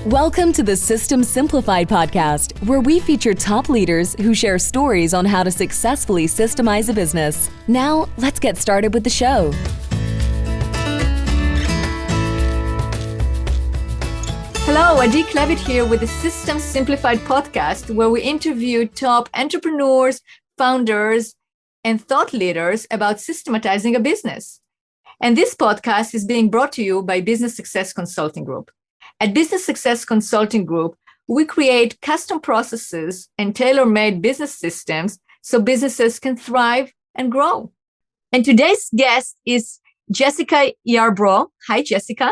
Welcome to the System Simplified podcast, where we feature top leaders who share stories on how to successfully systemize a business. Now, let's get started with the show. Hello, Adi Klevit here with the System Simplified podcast, where we interview top entrepreneurs, founders, and thought leaders about systematizing a business. And this podcast is being brought to you by Business Success Consulting Group. At Business Success Consulting Group, we create custom processes and tailor-made business systems so businesses can thrive and grow. And today's guest is Jessica Yarbrough. Hi, Jessica.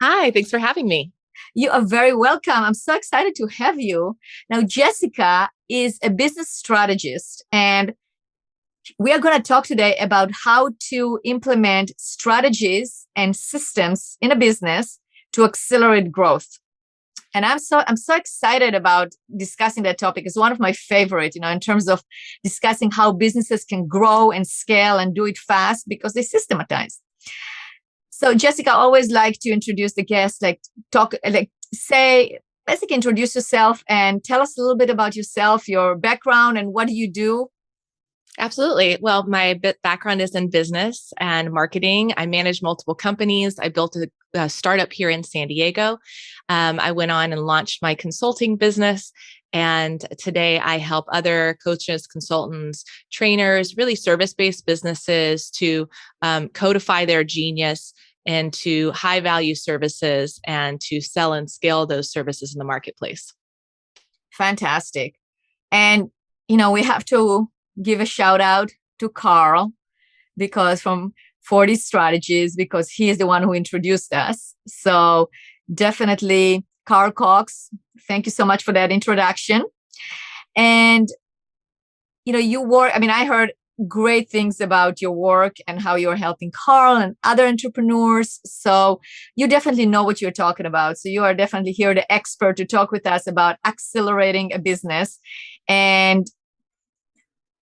Hi, thanks for having me. You are very welcome. I'm so excited to have you. Now, Jessica is a business strategist, and we are going to talk today about how to implement strategies and systems in a business to accelerate growth. And I'm so excited about discussing that topic. It's one of my favorite, in terms of discussing how businesses can grow and scale and do it fast because they systematize. So Jessica, I always like to introduce the guest, basically introduce yourself and tell us a little bit about yourself, your background, and what do you do? Absolutely. Well, my background is in business and marketing. I manage multiple companies. I built a startup here in San Diego. I went on and launched my consulting business. And today I help other coaches, consultants, trainers, really service-based businesses to codify their genius into high-value services and to sell and scale those services in the marketplace. Fantastic. And, we have to give a shout out to Carl because from 40 Strategies, because he is the one who introduced us. So definitely Carl Cox, thank you so much for that introduction. And, I heard great things about your work and how you're helping Carl and other entrepreneurs. So you definitely know what you're talking about. So you are definitely here, the expert, to talk with us about accelerating a business. And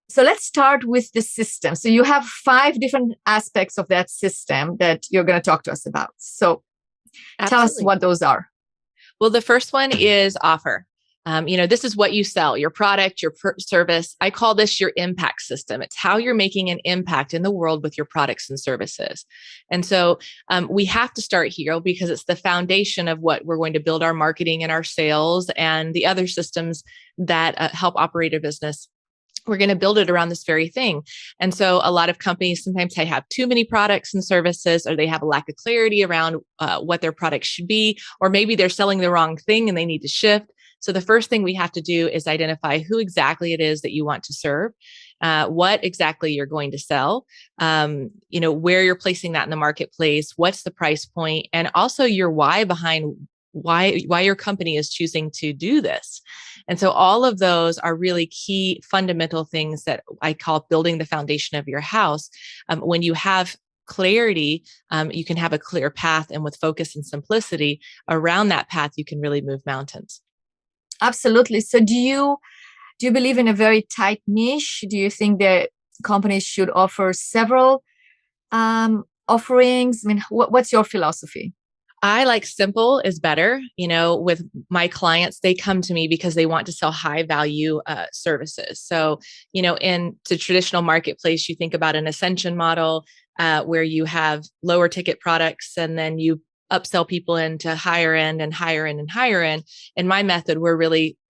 so let's start with the system. So you have 5 different aspects of that system that you're going to talk to us about. So Tell us what those are. Well, the first one is offer. This is what you sell, your product, your service. I call this your impact system. It's how you're making an impact in the world with your products and services. And so we have to start here because it's the foundation of what we're going to build our marketing and our sales and the other systems that help operate a business. We're going to build it around this very thing. And so a lot of companies, sometimes they have too many products and services, or they have a lack of clarity around what their products should be, or maybe they're selling the wrong thing and they need to shift. So the first thing we have to do is identify who exactly it is that you want to serve, what exactly you're going to sell, where you're placing that in the marketplace, what's the price point, and also your why behind why your company is choosing to do this. And so all of those are really key fundamental things that I call building the foundation of your house. When you have clarity, you can have a clear path, and with focus and simplicity around that path, you can really move mountains. Absolutely. So do you believe in a very tight niche? Do you think that companies should offer several offerings? What's your philosophy? I like simple is better. With my clients, they come to me because they want to sell high value services. So, in the traditional marketplace, you think about an ascension model where you have lower ticket products and then you upsell people into higher end and higher end and higher end. In my method,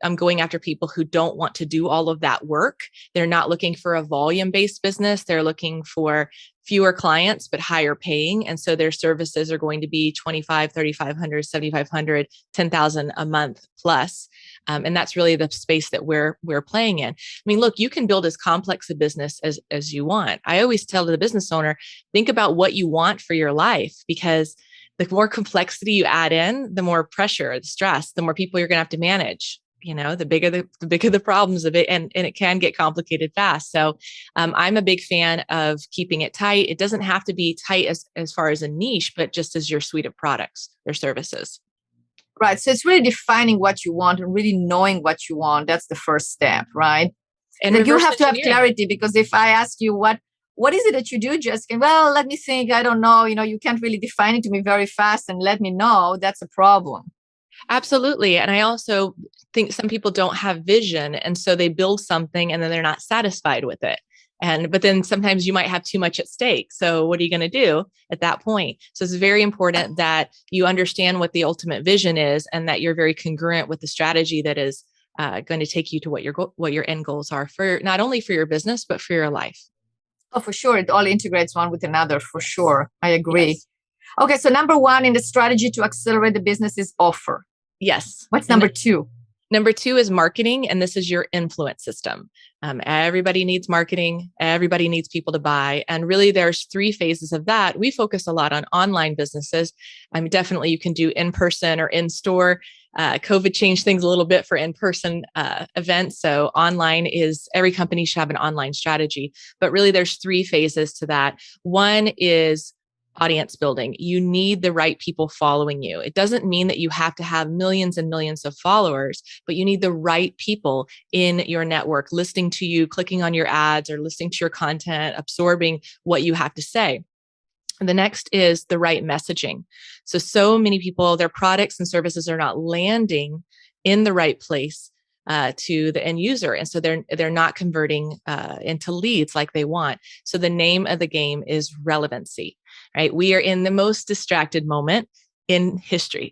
I'm going after people who don't want to do all of that work. They're not looking for a volume-based business. They're looking for fewer clients, but higher paying. And so their services are going to be $2,500, $3,500, $7,500, $10,000 a month plus. And that's really the space that we're playing in. Look, you can build as complex a business as you want. I always tell the business owner, think about what you want for your life, because the more complexity you add in, the more pressure, the stress, the more people you're going to have to manage. The bigger the problems of it, and it can get complicated fast. So I'm a big fan of keeping it tight. It doesn't have to be tight as far as a niche, but just as your suite of products or services. Right. So it's really defining what you want and really knowing what you want. That's the first step, right? And you have to have clarity, because if I ask you what is it that you do, Jessica? Well, let me think. I don't know. You can't really define it to me very fast and let me know. That's a problem. Absolutely. And I also think some people don't have vision. And so they build something and then they're not satisfied with it. But then sometimes you might have too much at stake. So what are you going to do at that point? So it's very important that you understand what the ultimate vision is and that you're very congruent with the strategy that is going to take you to what your end goals are for not only for your business, but for your life. Oh, for sure. It all integrates one with another, for sure. I agree. Yes. Okay, so number one in the strategy to accelerate the business is offer. Yes. What's number two? Number two is marketing, and this is your influence system. Everybody needs marketing. Everybody needs people to buy. And really, there's three phases of that. We focus a lot on online businesses. Definitely you can do in-person or in-store. COVID changed things a little bit for in-person events. So online is, every company should have an online strategy. But really, there's three phases to that. One is audience building. You need the right people following you. It doesn't mean that you have to have millions and millions of followers, but you need the right people in your network listening to you, clicking on your ads or listening to your content, absorbing what you have to say. And the next is the right messaging. So many people, their products and services are not landing in the right place to the end user. And so they're not converting into leads like they want. So the name of the game is relevancy, right? We are in the most distracted moment in history.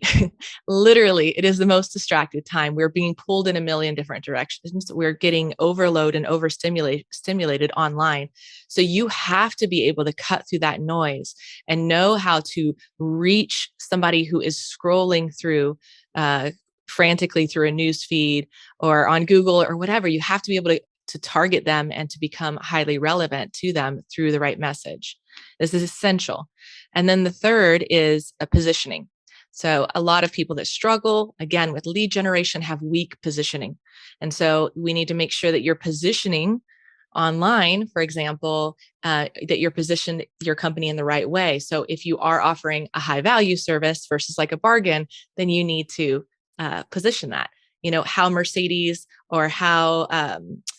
Literally, it is the most distracted time. We're being pulled in a million different directions. We're getting overloaded and overstimulated online. So you have to be able to cut through that noise and know how to reach somebody who is scrolling through frantically through a news feed or on Google or whatever. You have to be able to target them and to become highly relevant to them through the right message. This is essential. And then the third is a positioning. So a lot of people that struggle, again, with lead generation have weak positioning. And so we need to make sure that you're positioning online, for example, that you're positioned your company in the right way. So if you are offering a high value service versus like a bargain, then you need to position that. How Mercedes or how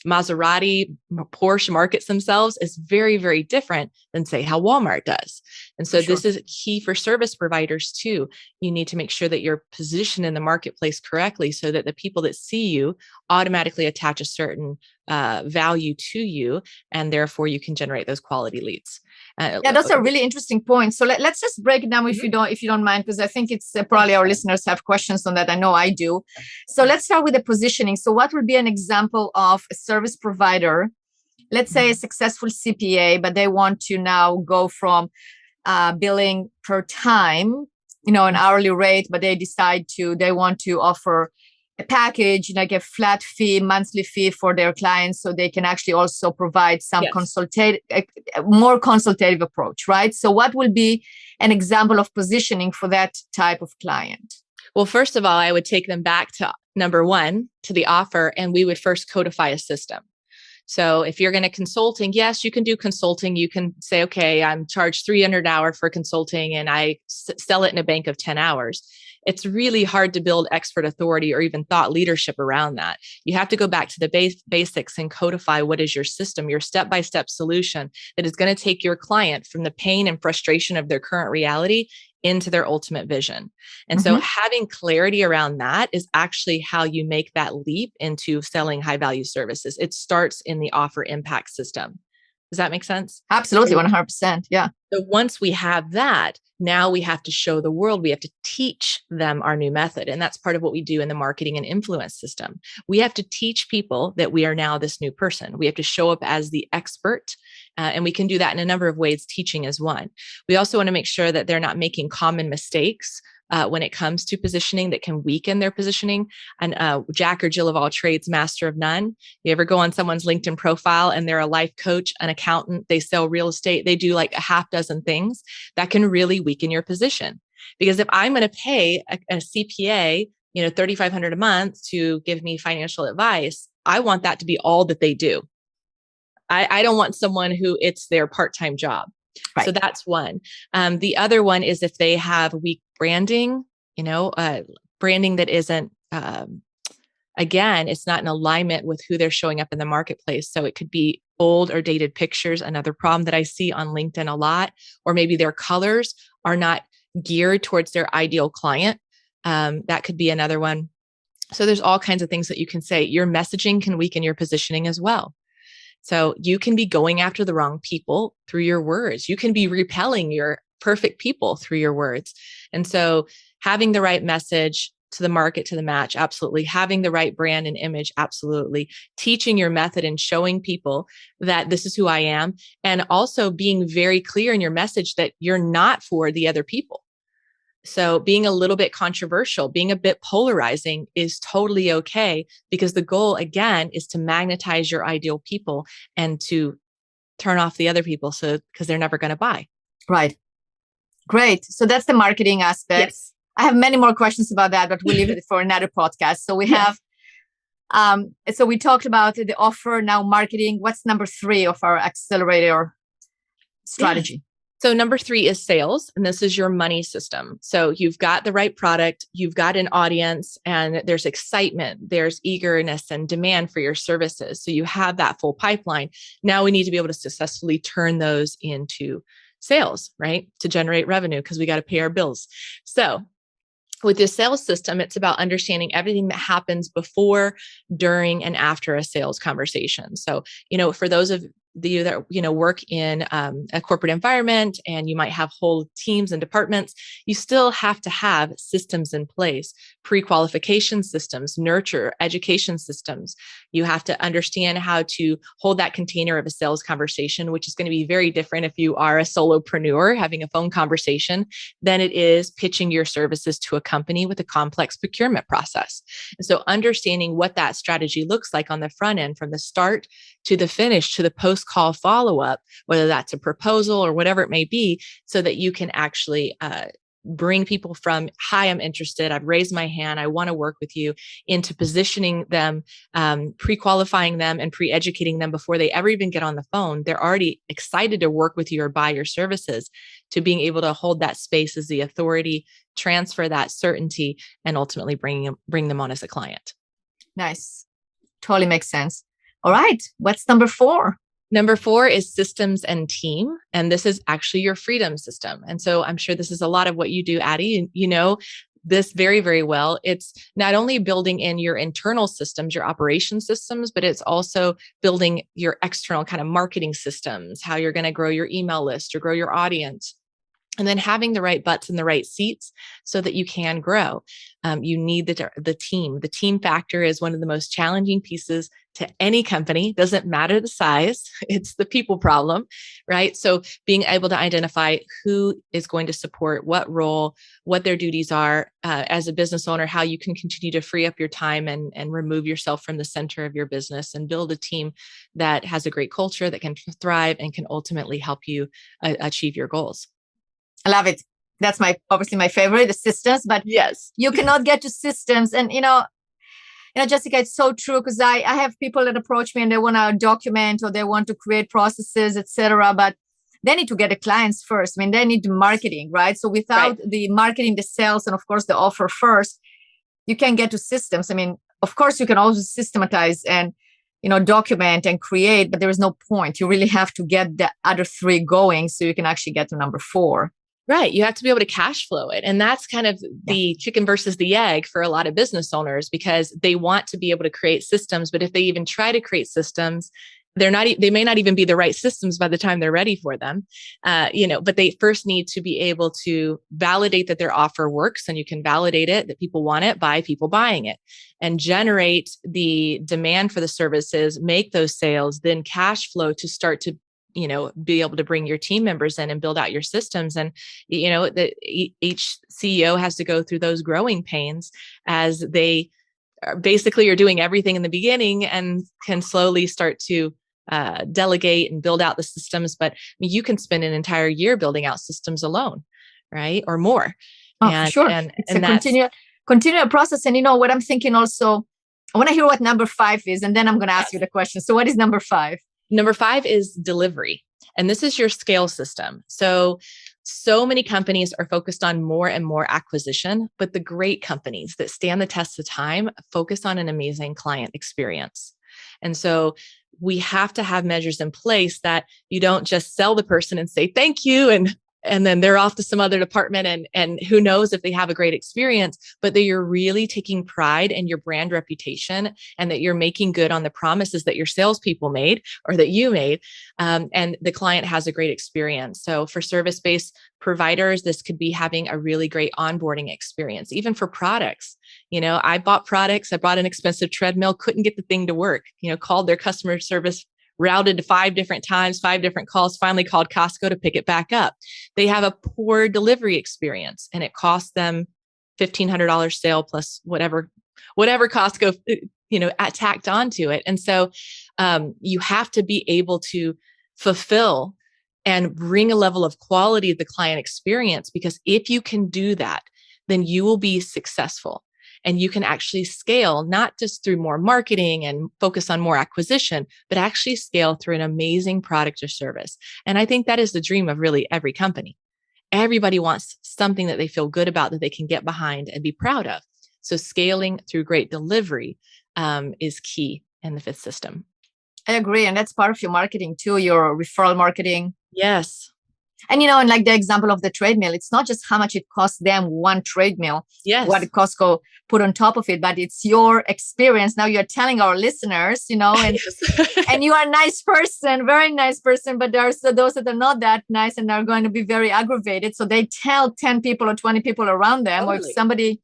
Maserati, Porsche markets themselves is very, very different than, say, how Walmart does. And so this is key for service providers too. You need to make sure that you're positioned in the marketplace correctly so that the people that see you automatically attach a certain value to you, and therefore you can generate those quality leads. Yeah, those are really interesting points. So let's just break it down if you don't mind, because I think it's probably our listeners have questions on that. I know I do. So let's start with the positioning. So what would be an example of a service provider, let's say a successful CPA, but they want to now go from billing per time, an hourly rate, but they want to offer a package, like a flat fee, monthly fee for their clients, so they can actually also provide some more consultative approach, right? So what will be an example of positioning for that type of client? Well, first of all, I would take them back to number one, to the offer, and we would first codify a system. So if you're going to consulting, yes, you can do consulting. You can say, okay, I'm charged $300 an hour for consulting and I sell it in a bank of 10 hours. It's really hard to build expert authority or even thought leadership around that. You have to go back to the basics and codify what is your system, your step-by-step solution that is going to take your client from the pain and frustration of their current reality into their ultimate vision. And so having clarity around that is actually how you make that leap into selling high value services. It starts in the offer impact system. Does that make sense? Absolutely, 100%. Yeah. So once we have that, now we have to show the world, we have to teach them our new method. And that's part of what we do in the marketing and influence system. We have to teach people that we are now this new person. We have to show up as the expert. And we can do that in a number of ways. Teaching is one. We also want to make sure that they're not making common mistakes when it comes to positioning that can weaken their positioning. And Jack or Jill of all trades, master of none. You ever go on someone's LinkedIn profile and they're a life coach, an accountant, they sell real estate, they do like a half dozen things that can really weaken your position. Because if I'm going to pay a CPA, $3,500 a month to give me financial advice, I want that to be all that they do. I don't want someone who it's their part-time job. Right. So that's one. The other one is if they have weak branding, branding that isn't, again, it's not in alignment with who they're showing up in the marketplace. So it could be old or dated pictures, another problem that I see on LinkedIn a lot, or maybe their colors are not geared towards their ideal client. That could be another one. So there's all kinds of things that you can say. Your messaging can weaken your positioning as well. So you can be going after the wrong people through your words. You can be repelling your perfect people through your words. And so having the right message to the market, to the match, absolutely. Having the right brand and image, absolutely. Teaching your method and showing people that this is who I am. And also being very clear in your message that you're not for the other people. So being a little bit controversial, being a bit polarizing is totally okay, because the goal, again, is to magnetize your ideal people and to turn off the other people, so because they're never going to buy. Right. Great. So that's the marketing aspect. Yes. I have many more questions about that, but we'll leave it for another podcast. So we have, so we talked about the offer, now marketing. What's number 3 of our accelerator strategy? Yeah. So number 3 is sales, and this is your money system. So you've got the right product, you've got an audience, and there's excitement, there's eagerness and demand for your services. So you have that full pipeline. Now we need to be able to successfully turn those into sales, right? To generate revenue, because we got to pay our bills. So with this sales system, it's about understanding everything that happens before, during, and after a sales conversation. So, for those of you that, work in a corporate environment and you might have whole teams and departments, you still have to have systems in place, pre-qualification systems, nurture, education systems. You have to understand how to hold that container of a sales conversation, which is going to be very different if you are a solopreneur having a phone conversation than it is pitching your services to a company with a complex procurement process. And so understanding what that strategy looks like on the front end, from the start to the finish to the post-call follow-up, whether that's a proposal or whatever it may be, so that you can actually bring people from, hi, I'm interested, I've raised my hand, I want to work with you, into positioning them, pre-qualifying them and pre-educating them before they ever even get on the phone. They're already excited to work with you or buy your services, to being able to hold that space as the authority, transfer that certainty, and ultimately bring them on as a client. Nice. Totally makes sense. All right. What's number 4? Number 4 is systems and team. And this is actually your freedom system. And so I'm sure this is a lot of what you do, Addie. You know this very, very well. It's not only building in your internal systems, your operation systems, but it's also building your external kind of marketing systems, how you're going to grow your email list or grow your audience. And then having the right butts in the right seats so that you can grow. You need the team. The team factor is one of the most challenging pieces to any company. Doesn't matter the size. It's the people problem, right? So being able to identify who is going to support what role, what their duties are as a business owner, how you can continue to free up your time and remove yourself from the center of your business and build a team that has a great culture, that can thrive and can ultimately help you achieve your goals. I love it. That's obviously my favorite, the systems, but yes, you cannot get to systems. And, Jessica, it's so true, because I have people that approach me and they want to document or they want to create processes, etc. But they need to get the clients first. I mean, they need the marketing, right? So without the marketing, the sales, and of course the offer first, you can't get to systems. I mean, of course you can also systematize and, document and create, but there is no point. You really have to get the other 3 going so you can actually get to number 4. Right. You have to be able to cash flow it. And that's kind of the chicken versus the egg for a lot of business owners, because they want to be able to create systems. But if they even try to create systems, they may not even be the right systems by the time they're ready for them. But they first need to be able to validate that their offer works, and you can validate it, that people want it by people buying it, and generate the demand for the services, make those sales, then cash flow to start to be able to bring your team members in and build out your systems. And, each CEO has to go through those growing pains as they basically are doing everything in the beginning and can slowly start to delegate and build out the systems. But you can spend an entire year building out systems alone, right? Or more. For sure. It's a continual process. And what I'm thinking also, I want to hear what number 5 is, and then I'm going to ask you the question. So what is number 5? Number 5 is delivery. And this is your scale system. So many companies are focused on more and more acquisition, but the great companies that stand the test of time focus on an amazing client experience. And so we have to have measures in place that you don't just sell the person and say, thank you, and and then they're off to some other department, and who knows if they have a great experience, but that you're really taking pride in your brand reputation and that you're making good on the promises that your salespeople made or that you made, and the client has a great experience. So for service-based providers, this could be having a really great onboarding experience. Even for products, I bought products, I bought an expensive treadmill, couldn't get the thing to work, called their customer service, routed to 5 different times, 5 different calls, finally called Costco to pick it back up. They have a poor delivery experience and it cost them $1,500 sale plus whatever Costco, tacked onto it. And so you have to be able to fulfill and bring a level of quality of the client experience, because if you can do that, then you will be successful. And you can actually scale, not just through more marketing and focus on more acquisition, but actually scale through an amazing product or service. And I think that is the dream of really every company. Everybody wants something that they feel good about, that they can get behind and be proud of. So scaling through great delivery is key in the 5th system. I agree. And that's part of your marketing too, your referral marketing. Yes. And, and like the example of the treadmill, it's not just how much it costs them one treadmill, what Costco put on top of it, but it's your experience. Now you're telling our listeners, and, and you are a nice person, very nice person, but there are those that are not that nice and are going to be very aggravated. So they tell 10 people or 20 people around them, Or if somebody,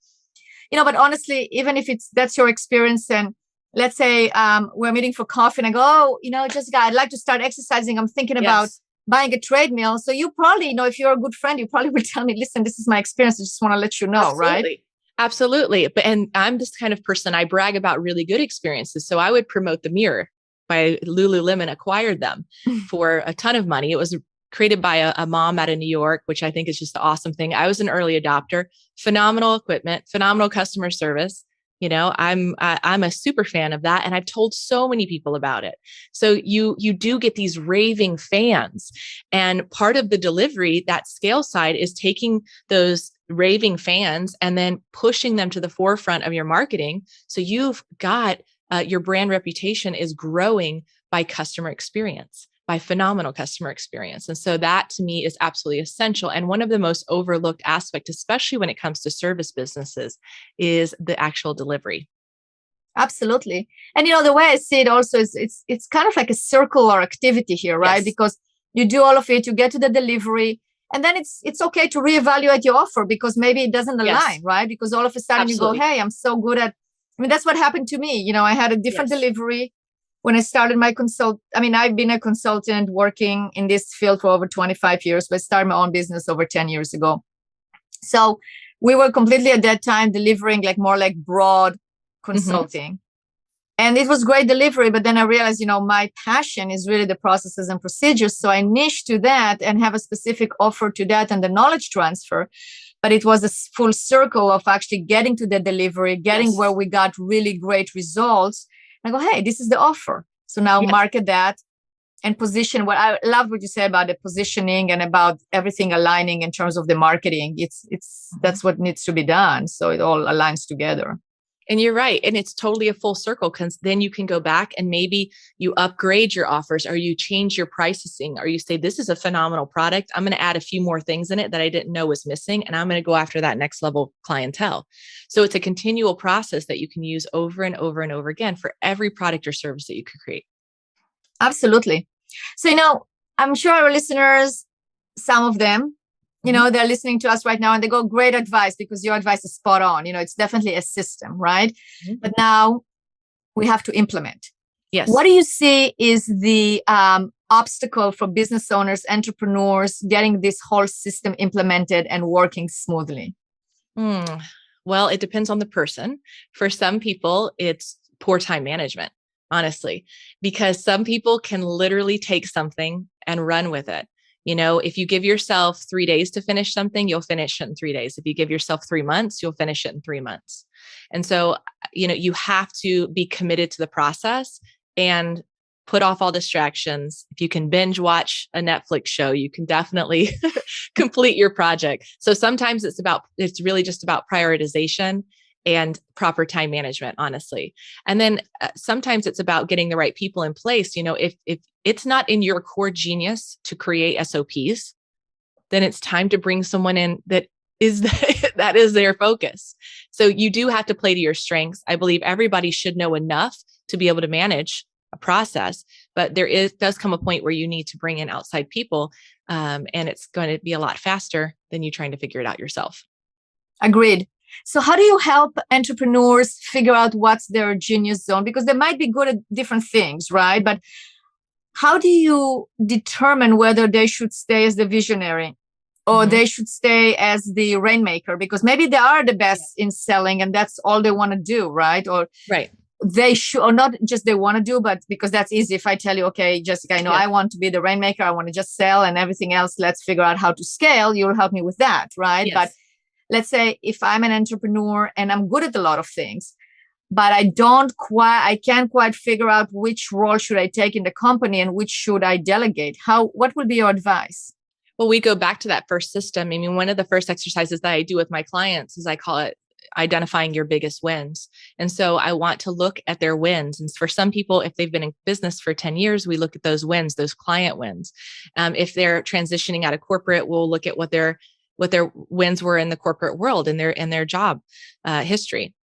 but honestly, even if that's your experience, and let's say we're meeting for coffee and I go, Jessica, I'd like to start exercising. I'm thinking about buying a treadmill. So you probably, if you're a good friend, you probably will tell me, listen, this is my experience. I just want to let you know, right? Absolutely. And I'm this kind of person, I brag about really good experiences. So I would promote the mirror. By Lululemon acquired them for a ton of money. It was created by a mom out of New York, which I think is just an awesome thing. I was an early adopter, phenomenal equipment, phenomenal customer service. I'm a super fan of that. And I've told so many people about it. So you do get these raving fans, and part of the delivery, that scale side, is taking those raving fans and then pushing them to the forefront of your marketing. So you've got your brand reputation is growing by customer experience, by phenomenal customer experience. And so that to me is absolutely essential. And one of the most overlooked aspects, especially when it comes to service businesses, is the actual delivery. Absolutely. And the way I see it also is it's kind of like a circular activity here, right? Yes. Because you do all of it, you get to the delivery, and then it's okay to reevaluate your offer because maybe it doesn't align, right? Because all of a sudden you go, hey, I'm so good at, that's what happened to me. I had a different delivery when I started my I've been a consultant working in this field for over 25 years, but I started my own business over 10 years ago. So we were completely at that time delivering more like broad consulting. And it was great delivery, but then I realized, my passion is really the processes and procedures. So I niche to that and have a specific offer to that and the knowledge transfer. But it was a full circle of actually getting to the delivery, getting where we got really great results. I go, hey, this is the offer. So now market that and position. What I love what you say about the positioning and about everything aligning in terms of the marketing. That's what needs to be done. So it all aligns together. And you're right. And it's totally a full circle, because then you can go back and maybe you upgrade your offers, or you change your pricing, or you say, this is a phenomenal product. I'm going to add a few more things in it that I didn't know was missing. And I'm going to go after that next level clientele. So it's a continual process that you can use over and over and over again for every product or service that you could create. Absolutely. So, I'm sure our listeners, some of them, they're listening to us right now and they go, great advice, because your advice is spot on. It's definitely a system, right? Mm-hmm. But now we have to implement. Yes. What do you see is the obstacle for business owners, entrepreneurs, getting this whole system implemented and working smoothly? Well, it depends on the person. For some people, it's poor time management, honestly, because some people can literally take something and run with it. If you give yourself 3 days to finish something, you'll finish it in 3 days. If you give yourself 3 months, you'll finish it in 3 months. And so, you have to be committed to the process and put off all distractions. If you can binge watch a Netflix show, you can definitely complete your project. So sometimes it's really just about prioritization and proper time management, honestly. And then sometimes it's about getting the right people in place. If it's not in your core genius to create SOPs, then it's time to bring someone in that is that is their focus. So you do have to play to your strengths. I believe everybody should know enough to be able to manage a process, but does come a point where you need to bring in outside people, and it's going to be a lot faster than you trying to figure it out yourself. Agreed. So how do you help entrepreneurs figure out what's their genius zone? Because they might be good at different things, right? But how do you determine whether they should stay as the visionary or they should stay as the rainmaker? Because maybe they are the best in selling and that's all they want to do, right? Or they should, or not just they want to do, but because that's easy. If I tell you, okay, Jessica, I want to be the rainmaker, I want to just sell, and everything else, let's figure out how to scale. You'll help me with that, right? Yes. But let's say if I'm an entrepreneur and I'm good at a lot of things, but I can't quite figure out which role should I take in the company and which should I delegate. What would be your advice? Well, we go back to that first system. I mean, one of the first exercises that I do with my clients is I call it identifying your biggest wins. And so I want to look at their wins. And for some people, if they've been in business for 10 years, we look at those wins, those client wins. If they're transitioning out of corporate, we'll look at what their wins were in the corporate world and their job history.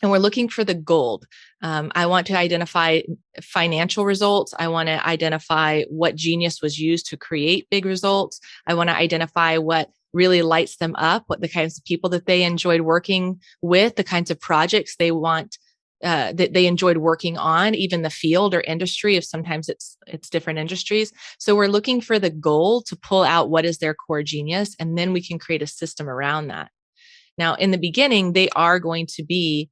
And we're looking for the gold. I want to identify financial results. I want to identify what genius was used to create big results. I want to identify what really lights them up, what the kinds of people that they enjoyed working with, the kinds of projects they want, that they enjoyed working on, even the field or industry, if sometimes it's different industries. So we're looking for the goal to pull out what is their core genius, and then we can create a system around that. Now, in the beginning, they are going to be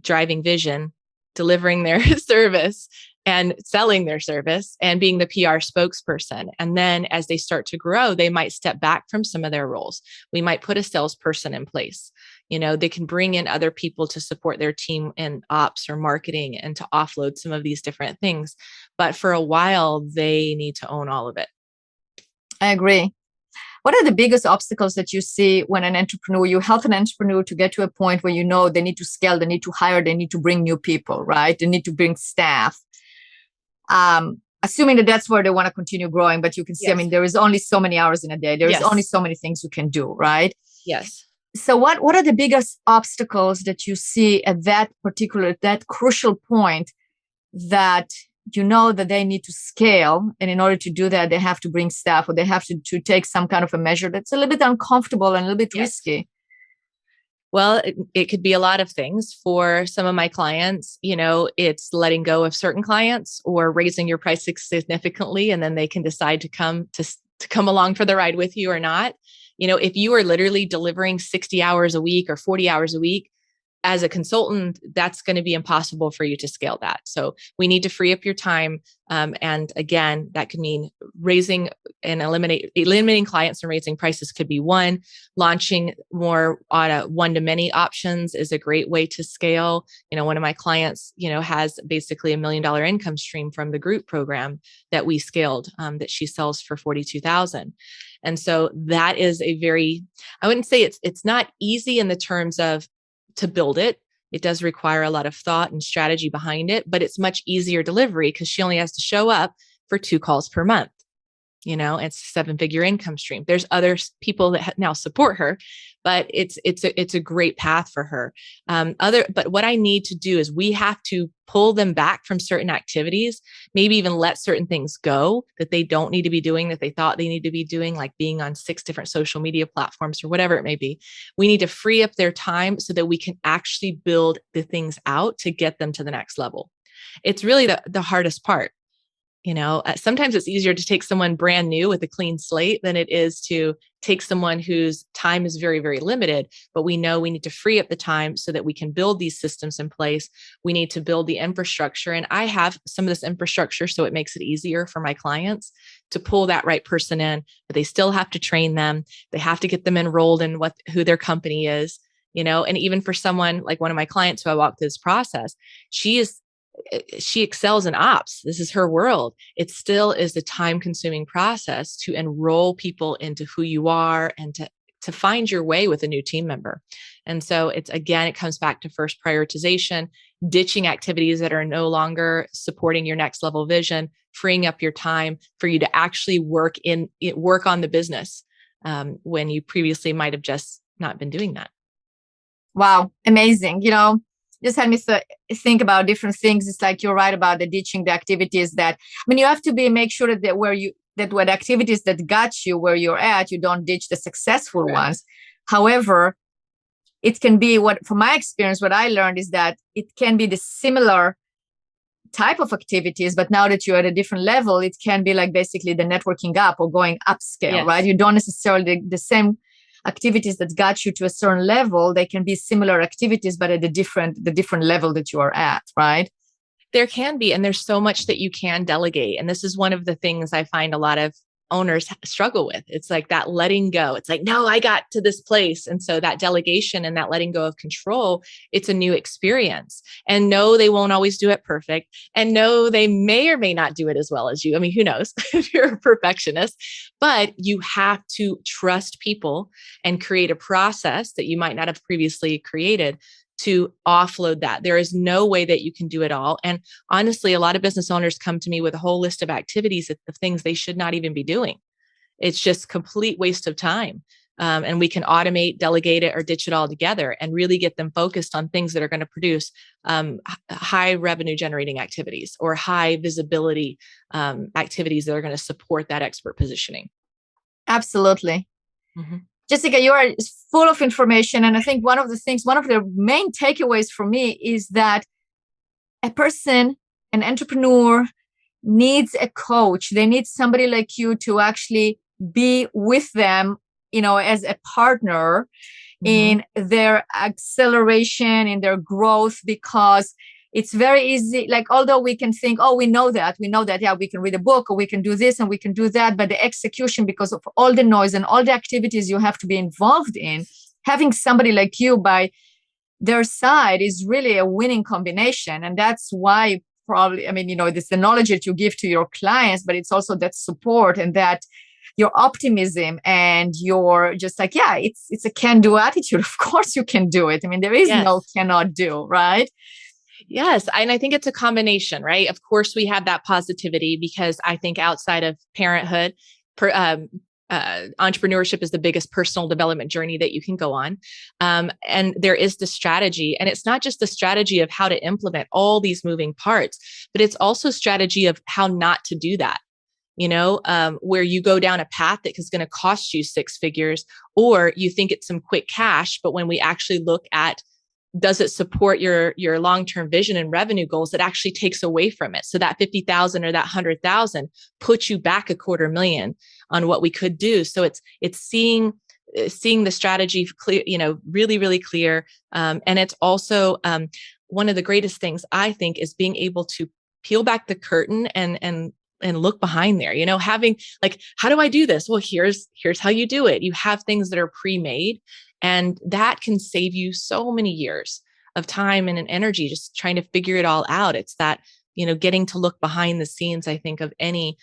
driving vision, delivering their service and selling their service and being the PR spokesperson. And then as they start to grow, they might step back from some of their roles. We might put a salesperson in place. They can bring in other people to support their team in ops or marketing and to offload some of these different things. But for a while, they need to own all of it. I agree. What are the biggest obstacles that you see when you help an entrepreneur to get to a point where they need to scale, they need to hire, they need to bring new people, right? They need to bring staff. Assuming that that's where they want to continue growing, but you can see, there is only so many hours in a day. There is only so many things you can do, right? Yes. So what are the biggest obstacles that you see at that crucial point that that they need to scale, and in order to do that, they have to bring staff, or they have to take some kind of a measure that's a little bit uncomfortable and a little bit risky? Well, it could be a lot of things. For some of my clients, it's letting go of certain clients or raising your prices significantly, and then they can decide to come along for the ride with you or not. If you are literally delivering 60 hours a week or 40 hours a week, as a consultant, that's going to be impossible for you to scale that. So we need to free up your time. And again, that could mean raising and eliminating clients and raising prices could be one. Launching more on a one-to-many options is a great way to scale. One of my clients, has basically $1 million income stream from the group program that we scaled, that she sells for $42,000. And so that is I wouldn't say it's not easy in the terms of to build it. It does require a lot of thought and strategy behind it, but it's much easier delivery because she only has to show up for 2 calls per month. It's a 7-figure income stream. There's other people that now support her, but it's a great path for her. But what I need to do is we have to pull them back from certain activities, maybe even let certain things go that they don't need to be doing, that they thought they need to be doing, like being on 6 different social media platforms or whatever it may be. We need to free up their time so that we can actually build the things out to get them to the next level. It's really the hardest part. Sometimes it's easier to take someone brand new with a clean slate than it is to take someone whose time is very, very limited, but we know we need to free up the time so that we can build these systems in place. We need to build the infrastructure. And I have some of this infrastructure, so it makes it easier for my clients to pull that right person in, but they still have to train them. They have to get them enrolled in who their company is, and even for someone like one of my clients who I walked through this process, she excels in ops. This is her world. It still is a time-consuming process to enroll people into who you are and to find your way with a new team member. And so it comes back to first prioritization, ditching activities that are no longer supporting your next level vision, freeing up your time for you to actually work on the business. when you previously might have just not been doing that. Wow, amazing. Just had me think about different things. It's like you're right about the ditching the activities that, you have to make sure that what activities that got you where you're at, you don't ditch the successful ones. However, it can be from my experience, what I learned is that it can be the similar type of activities, but now that you're at a different level, it can be like basically the networking up or going upscale, right? You don't necessarily the same activities that got you to a certain level. They can be similar activities, but at the different level that you are at, right? There can be, and there's so much that you can delegate. And this is one of the things I find a lot of owners struggle with. It's like that letting go. It's like, no, I got to this place. And so that delegation and that letting go of control, it's a new experience. And no, they won't always do it perfect. And no, they may or may not do it as well as you. I mean, who knows if you're a perfectionist, but you have to trust people and create a process that you might not have previously created to offload that. There is no way that you can do it all. And honestly, a lot of business owners come to me with a whole list of activities of things they should not even be doing. It's just complete waste of time. And we can automate, delegate it, or ditch it all together and really get them focused on things that are going to produce high revenue generating activities or high visibility activities that are going to support that expert positioning. Absolutely. Mm-hmm. Jessica, you are full of information. And I think one of the main takeaways for me is that a person, an entrepreneur, needs a coach. They need somebody like you to actually be with them, as a partner in their acceleration, in their growth, because it's very easy. Like, although we can think, oh, we know that, yeah, we can read a book or we can do this and we can do that. But the execution, because of all the noise and all the activities you have to be involved in, having somebody like you by their side is really a winning combination. And that's why probably, it's the knowledge that you give to your clients, but it's also that support and that your optimism and your just like, yeah, it's a can-do attitude. Of course you can do it. There is no cannot do, right? Yes. And I think it's a combination, right? Of course, we have that positivity because I think outside of parenthood, entrepreneurship is the biggest personal development journey that you can go on. And there is the strategy. And it's not just the strategy of how to implement all these moving parts, but it's also strategy of how not to do that. Where you go down a path that is going to cost you 6 figures, or you think it's some quick cash, but when we actually look at does it support your long-term vision and revenue goals, it actually takes away from it. So that 50,000 or that 100,000 puts you back $250,000 on what we could do. So it's seeing the strategy clear, really, really clear. And it's also one of the greatest things I think is being able to peel back the curtain and look behind there, having like, how do I do this? Well, here's how you do it. You have things that are pre-made. And that can save you so many years of time and energy just trying to figure it all out. It's that, getting to look behind the scenes, I think, of any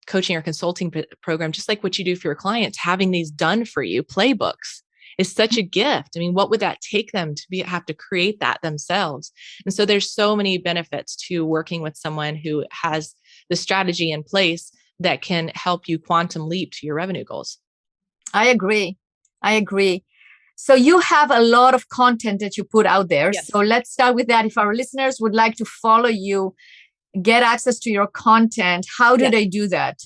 coaching or consulting program, just like what you do for your clients, having these done for you, playbooks is such a gift. What would that take them to have to create that themselves? And so there's so many benefits to working with someone who has the strategy in place that can help you quantum leap to your revenue goals. I agree. So you have a lot of content that you put out there. Yes. So let's start with that. If our listeners would like to follow you, get access to your content, how do they do that?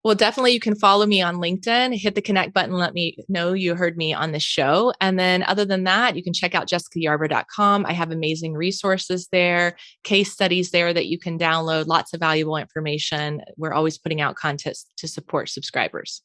Well, definitely you can follow me on LinkedIn, hit the connect button, let me know you heard me on the show. And then other than that, you can check out jessicayarbrough.com. I have amazing resources there, case studies there that you can download, lots of valuable information. We're always putting out content to support subscribers.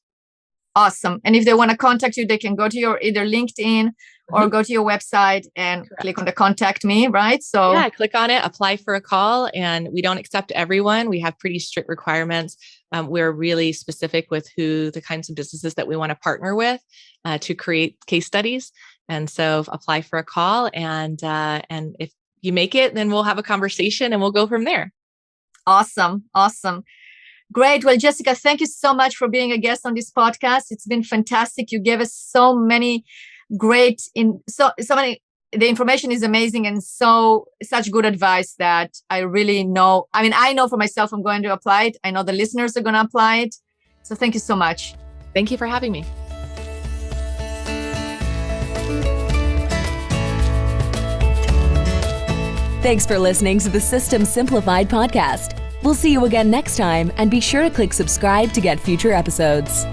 Awesome. And if they want to contact you, they can go to your either LinkedIn or go to your website and click on the contact me, right? So yeah, click on it, apply for a call. And we don't accept everyone. We have pretty strict requirements. We're really specific with the kinds of businesses that we want to partner with to create case studies. And so apply for a call. And if you make it, then we'll have a conversation and we'll go from there. Awesome. Great. Well, Jessica, thank you so much for being a guest on this podcast. It's been fantastic. You gave us so many great the information is amazing and such good advice that I really know. I know for myself, I'm going to apply it. I know the listeners are going to apply it. So thank you so much. Thank you for having me. Thanks for listening to the System Simplified podcast. We'll see you again next time, and be sure to click subscribe to get future episodes.